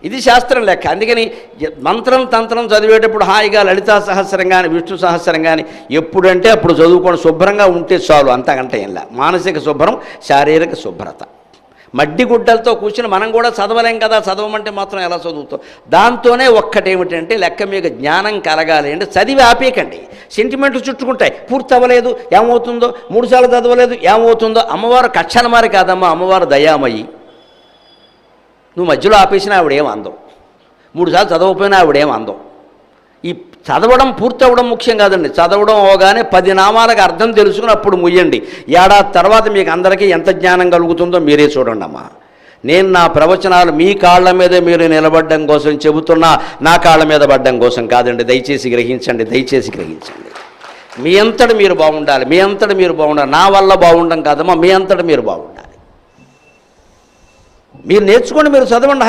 ఇది శాస్త్రం లెక్క. అందుకని మంత్రం తంత్రం చదివేటప్పుడు హాయిగా లలితా సహస్రం కానీ విష్ణు సహస్రం కానీ ఎప్పుడంటే అప్పుడు చదువుకొని శుభ్రంగా ఉంటే చాలు, అంతకంటే ఏంలా. మానసిక శుభ్రం, శారీరక శుభ్రత. మడ్డి గుడ్డలతో కూర్చుని మనం కూడా చదవలేం కదా, చదవమంటే మాత్రం ఎలా చదువుతాం. దాంతోనే ఒక్కటేమిటంటే లెక్క మీకు జ్ఞానం కలగాలి అంటే చదివి ఆపేయకండి. సెంటిమెంట్లు చుట్టుకుంటాయి, పూర్తి అవ్వలేదు ఏమవుతుందో, 3 సార్లు చదవలేదు ఏమవుతుందో. అమ్మవారు కక్షణమారి కాదమ్మా, అమ్మవారు దయామయ్యి. నువ్వు మధ్యలో ఆపేసినా ఆవిడేం అందం, 3 సార్లు చదవకపోయినా ఆవిడేం అందం. ఈ చదవడం పూర్తి అవ్వడం ముఖ్యం కాదండి. చదవడం అవగానే 10 నామాలకు అర్థం తెలుసుకుని అప్పుడు ముయ్యండి. ఏడాది తర్వాత మీకు అందరికీ ఎంత జ్ఞానం కలుగుతుందో మీరే చూడండి అమ్మా. నేను నా ప్రవచనాలు మీ కాళ్ళ మీద మీరు నిలబడడం కోసం చెబుతున్నా, నా కాళ్ళ మీద పడ్డం కోసం కాదండి. దయచేసి గ్రహించండి, దయచేసి గ్రహించండి. మీ అంతటి మీరు బాగుండాలి, మీ అంతటి మీరు బాగుండాలి. నా వల్ల బాగుండడం కాదమ్మా, మీ అంతటి మీరు బాగుండాలి. మీరు నేర్చుకోండి, మీరు చదవండి హాయిగా.